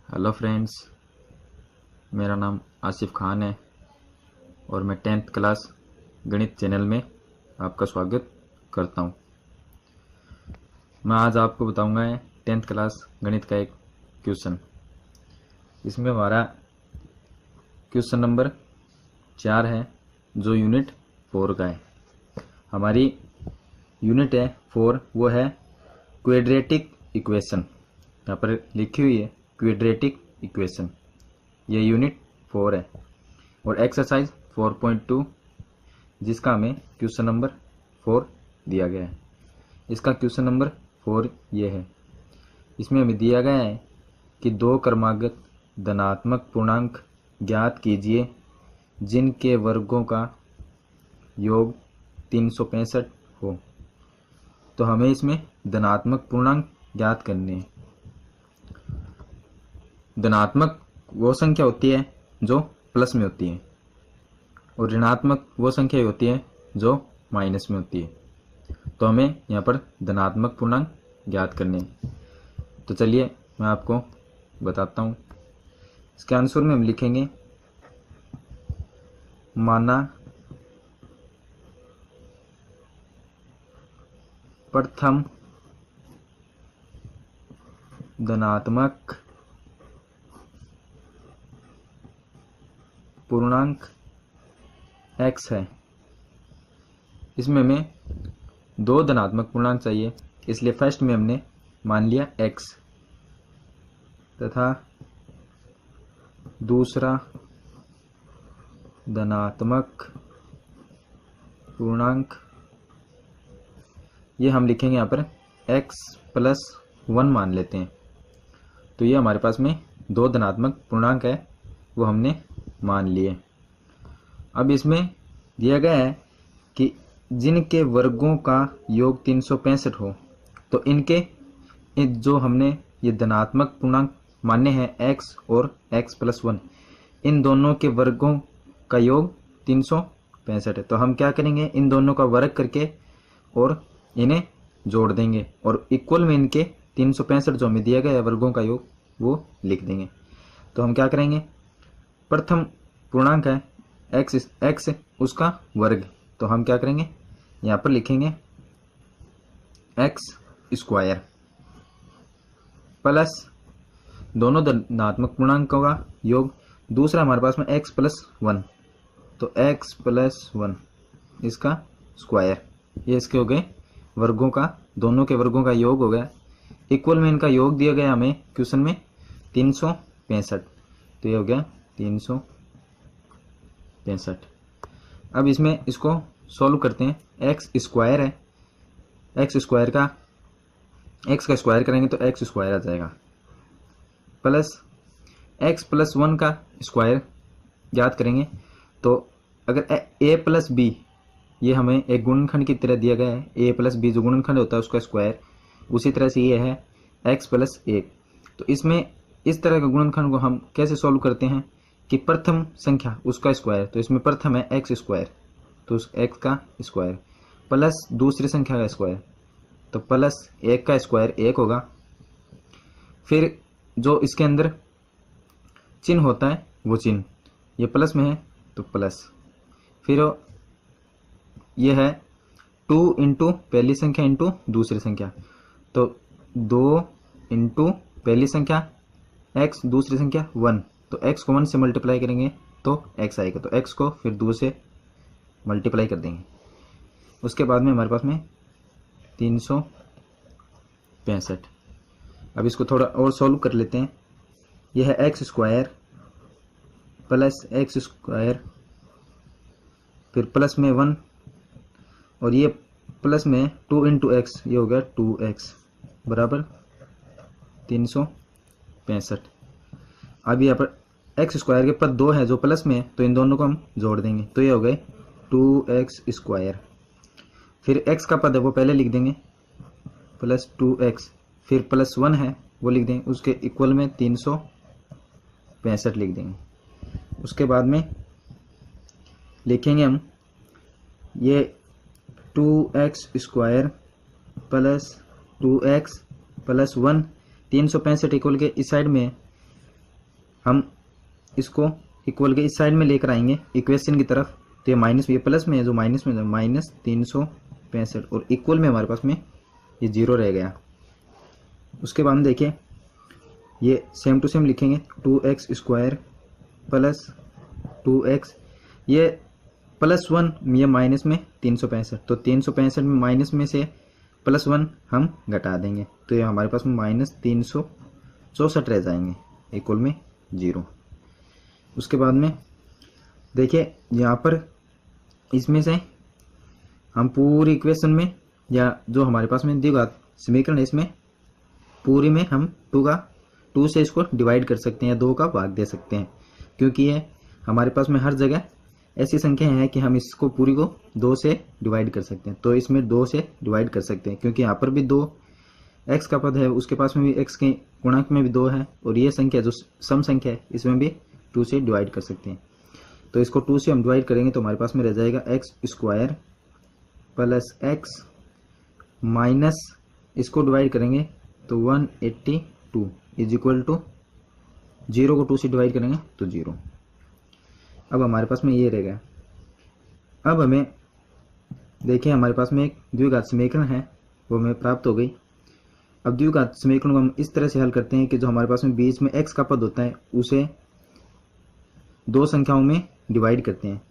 Hello friends, मेरा नाम आसिफ खान है और मैं 10th क्लास गणित चैनल में आपका स्वागत करता हूं। मैं आज आपको बताऊंगा 10th क्लास गणित का एक क्वेश्चन। इसमें हमारा क्वेश्चन नंबर 4 है जो यूनिट 4 का है। हमारी यूनिट है 4, वो है क्वाड्रेटिक इक्वेशन। यहाँ पर लिखी हुई है क्वाड्रेटिक इक्वेशन। ये यूनिट 4 है और एक्सरसाइज 4.2 जिसका हमें क्वेश्चन नंबर 4 दिया गया है। इसका क्वेश्चन नंबर 4 ये है। इसमें हमें दिया गया है कि दो क्रमागत धनात्मक पूर्णांक ज्ञात कीजिए जिनके वर्गों का योग 365 हो। तो हमें इसमें धनात्मक पूर्णांक ज्ञात करने हैं। धनात्मक वो संख्या होती है जो प्लस में होती है और ऋणात्मक वो संख्या होती है जो माइनस में होती है। तो हमें यहाँ पर धनात्मक पूर्णांक ज्ञात करने हैं। तो चलिए मैं आपको बताता हूँ। इसके आंसर में हम लिखेंगे माना प्रथम धनात्मक पूर्णांक x है। इसमें हमें दो धनात्मक पूर्णांक चाहिए, इसलिए फर्स्ट में हमने मान लिया x तथा दूसरा धनात्मक पूर्णांक ये हम लिखेंगे यहाँ पर x+1 मान लेते हैं। तो ये हमारे पास में दो धनात्मक पूर्णांक है, वो हमने मान लिए। अब इसमें दिया गया है कि जिनके वर्गों का योग 365 हो, तो इनके जो हमने ये धनात्मक पूर्णांक माने हैं x और x+1, इन दोनों के वर्गों का योग 365 है। तो हम क्या करेंगे, इन दोनों का वर्ग करके और इन्हें जोड़ देंगे और इक्वल में इनके 365 जो हमें दिया गया है वर्गों का योग वो लिख देंगे। तो हम क्या करेंगे, प्रथम पूर्णांक है x उसका वर्ग, तो हम क्या करेंगे यहाँ पर लिखेंगे x² प्लस दोनों धनात्मक पूर्णांकों का योग, दूसरा हमारे पास में x+1, तो x+1 इसका स्क्वायर, ये इसके हो गए वर्गों का, दोनों के वर्गों का योग हो गया। इक्वल में इनका योग दिया गया हमें क्वेश्चन में 365, तो ये हो गया 365। अब इसमें इसको सॉल्व करते हैं। x² है, x² का x का स्क्वायर करेंगे तो x² आ जाएगा, प्लस x+1 का स्क्वायर ज्ञात करेंगे। तो अगर a+b ये हमें एक गुणनखंड की तरह दिया गया है, a+b जो गुणनखंड होता है उसका स्क्वायर, उसी तरह से ये है x+1। तो इसमें इस तरह का गुणनखंड को हम कैसे सॉल्व करते हैं कि प्रथम संख्या उसका स्क्वायर, तो इसमें प्रथम है x², तो उस x का स्क्वायर प्लस दूसरी संख्या का स्क्वायर, तो प्लस 1 का स्क्वायर 1 होगा। फिर जो इसके अंदर चिन्ह होता है वो चिन्ह, ये प्लस में है तो प्लस, फिर ये है 2 इंटू पहली संख्या इंटू दूसरी संख्या, तो 2 इंटू पहली संख्या x दूसरी संख्या 1, तो x को 1 से मल्टीप्लाई करेंगे तो x आएगा, तो x को फिर 2 से मल्टीप्लाई कर देंगे। उसके बाद में हमारे पास में 365। अब इसको थोड़ा और सॉल्व कर लेते हैं। यह है x² प्लस x², फिर प्लस में 1 और ये प्लस में 2 इंटू x, ये हो गया 2x बराबर 365। अब यहाँ पर x² के पद 2 है जो प्लस में है, तो इन दोनों को हम जोड़ देंगे, तो ये हो गए 2x²। फिर x का पद है वो पहले लिख देंगे प्लस 2x, फिर प्लस 1 है वो लिख देंगे, उसके इक्वल में 365 लिख देंगे। उसके बाद में लिखेंगे हम ये 2x² plus 2x plus 1, 365 equal के इस साइड में हम इसको इक्वल के इस साइड में लेकर आएंगे इक्वेशन की तरफ, तो ये माइनस, ये प्लस में है, जो माइनस में माइनस 365 और इक्वल में हमारे पास में ये 0 रह गया। उसके बाद हम देखिए ये सेम टू सेम लिखेंगे 2x² प्लस 2x, ये +1 ये माइनस में 365, तो 365 में माइनस में से +1 हम घटा देंगे, तो ये हमारे पास में -364 रह जाएंगे इक्वल में 0। उसके बाद में देखिए यहाँ पर इसमें से हम पूरी इक्वेशन में या जो हमारे पास में द्विघात समीकरण है इसमें पूरी में हम 2 से इसको डिवाइड कर सकते हैं या 2 का भाग दे सकते हैं, क्योंकि ये हमारे पास में हर जगह ऐसी संख्या है कि हम इसको पूरी को 2 से डिवाइड कर सकते हैं, तो इसमें 2 से डिवाइड कर सकते हैं, क्योंकि यहाँ पर भी 2 x का पद है, उसके पास में भी x के गुणांक में भी 2 है, और ये संख्या जो सम संख्या है इसमें भी 2 से डिवाइड कर सकते हैं। तो इसको 2 से हम डिवाइड करेंगे तो हमारे पास में रह जाएगा x² प्लस x माइनस इसको डिवाइड करेंगे तो 182 इज इक्वल टू 0 को 2 से डिवाइड करेंगे तो 0। अब हमारे पास में ये रह गया। अब हमें देखिए हमारे पास में एक द्विघात समीकरण है वो हमें प्राप्त हो गई। अब द्विघात समीकरण को हम इस तरह से हल करते हैं कि जो हमारे पास में बीच में x का पद होता है उसे 2 संख्याओं में डिवाइड करते हैं,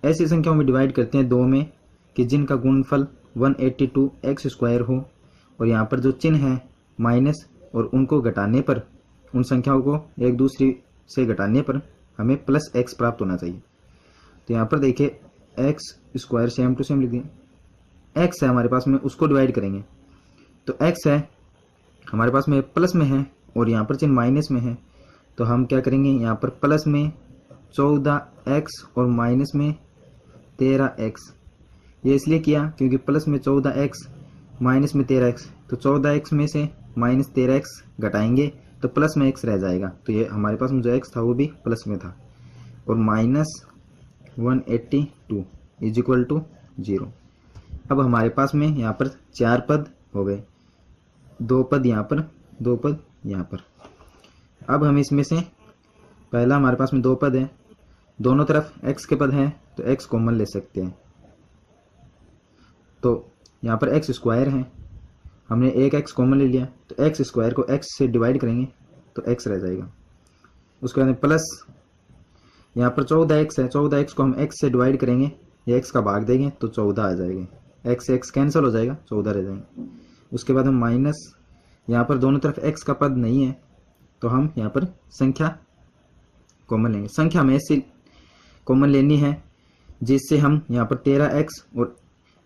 ऐसी संख्याओं में डिवाइड करते हैं 2 में कि जिनका गुणनफल 182x² हो, और यहाँ पर जो चिन्ह है माइनस और उनको घटाने पर, उन संख्याओं को एक दूसरी से घटाने पर हमें +x प्राप्त होना चाहिए। तो यहाँ पर देखिए x² सेम टू सेम लिख दिए, x है हमारे पास में उसको डिवाइड करेंगे तो x है हमारे पास में प्लस में है और यहाँ पर चिन्ह माइनस में है, तो हम क्या करेंगे यहाँ पर प्लस में 14x और माइनस में 13x। ये इसलिए किया क्योंकि प्लस में 14x माइनस में 13x, तो 14x में से माइनस 13x घटाएंगे तो प्लस में x रह जाएगा, तो ये हमारे पास में जो x था वो भी प्लस में था, और -182 इज इक्वल टू 0। अब हमारे पास में यहाँ पर 4 पद हो गए, 2 पद यहाँ पर, 2 पद यहाँ पर। अब हम इसमें से पहला हमारे पास में 2 पद है, दोनों तरफ x के पद हैं तो x कॉमन ले सकते हैं, तो यहाँ पर x² है, हमने एक x कॉमन ले लिया तो x² को x से डिवाइड करेंगे तो x रह जाएगा। उसके बाद प्लस यहाँ पर 14x है, 14x को हम x से डिवाइड करेंगे या x का भाग देंगे तो 14 आ जाएगा, x से x कैंसिल हो जाएगा 14 रह जाएंगे। उसके बाद हम माइनस, यहाँ पर दोनों तरफ x का पद नहीं है तो हम यहाँ पर संख्या कॉमन लेंगे, संख्या हमें ऐसी कॉमन लेनी है जिससे हम यहाँ पर 13x और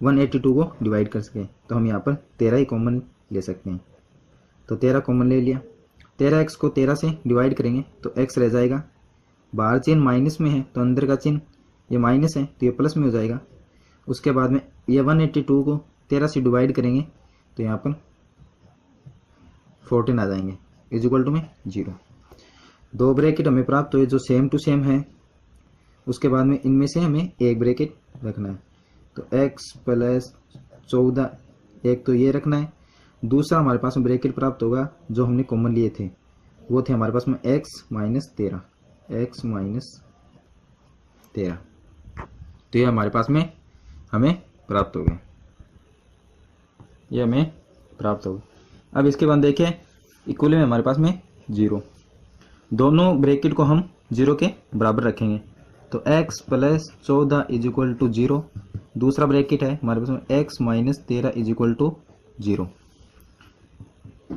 182 को डिवाइड कर सकें, तो हम यहाँ पर 13 ही कॉमन ले सकते हैं, तो 13 कॉमन ले लिया। 13x को 13 से डिवाइड करेंगे तो x रह जाएगा, बाहर चिन्ह माइनस में है तो अंदर का चिन्ह ये माइनस है तो ये प्लस में हो जाएगा। उसके बाद में ये 182 को 13 से डिवाइड करेंगे तो यहाँ पर 14 आ जाएंगे इज इक्वल टू में 0। 2 ब्रैकेट हमें प्राप्त हुए जो सेम टू सेम है। उसके बाद में इनमें से हमें एक ब्रैकेट रखना है, तो x प्लस 14 एक तो ये रखना है, दूसरा हमारे पास में ब्रैकेट प्राप्त होगा जो हमने कॉमन लिए थे, वो थे हमारे पास में x माइनस 13, तो ये हमारे पास में हमें प्राप्त हो गया, ये हमें प्राप्त हो गया। अब इसके बाद देखें इक्वल में हमारे पास में 0, दोनों ब्रैकेट को हम 0 के बराबर रखेंगे, तो x plus 14 is equal to 0, दूसरा ब्रैकेट है हमारे पास में x minus 13 is equal to 0।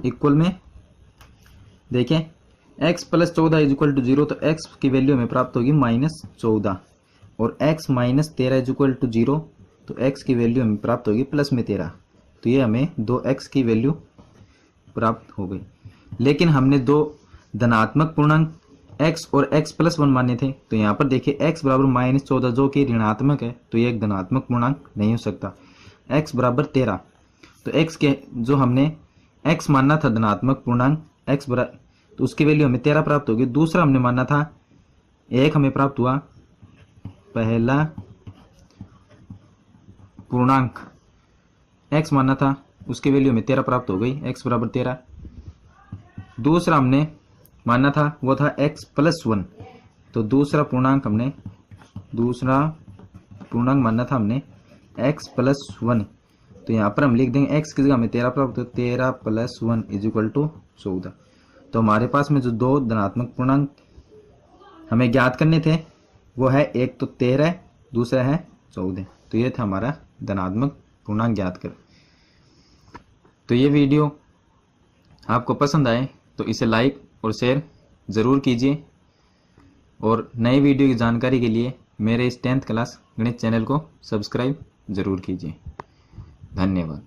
Equal में देखें x plus 14 is equal to 0, तो x की वैल्यू हमें प्राप्त होगी -14, और x minus 13 is equal to 0, तो x की वैल्यू हमें प्राप्त होगी प्लस में 13, तो ये हमें 2x की वैल्यू प्राप्त हो गई। लेकिन हमने 2 धनात्मक पूर्णांक x और x प्लस 1 माने थे, तो यहाँ पर देखिए x बराबर -14 जो कि ऋणात्मक है, तो ये एक धनात्मक पूर्णांक नहीं हो सकता। x बराबर 13, तो x के जो हमने x मानना था धनात्मक पूर्णांक x बराबर, तो उसकी वैल्यू हमें 13 प्राप्त होगी। दूसरा हमने माना था 1 हमें प्राप्त हुआ, पहला पूर्णांक x मानना था उसकी वैल्यू हमें 13 प्राप्त हो गई, x बराबर 13। दूसरा हमने मानना था वो था x+1। तो दूसरा पूर्णांक मानना था हमने x+1। तो यहाँ पर हम लिख देंगे x की जगह हमें 13 प्राप्त हो, 13 + 1 = 14। तो हमारे पास में जो दो धनात्मक पूर्णांक हमें ज्ञात करने थे वो है, एक तो 13 है, दूसरा है 14। तो ये था हमारा धनात्मक पूर्णांक ज्ञात कर। तो ये वीडियो आपको पसंद आए तो इसे लाइक और शेयर ज़रूर कीजिए, और नए वीडियो की जानकारी के लिए मेरे इस 10th क्लास गणित चैनल को सब्सक्राइब ज़रूर कीजिए। धन्यवाद।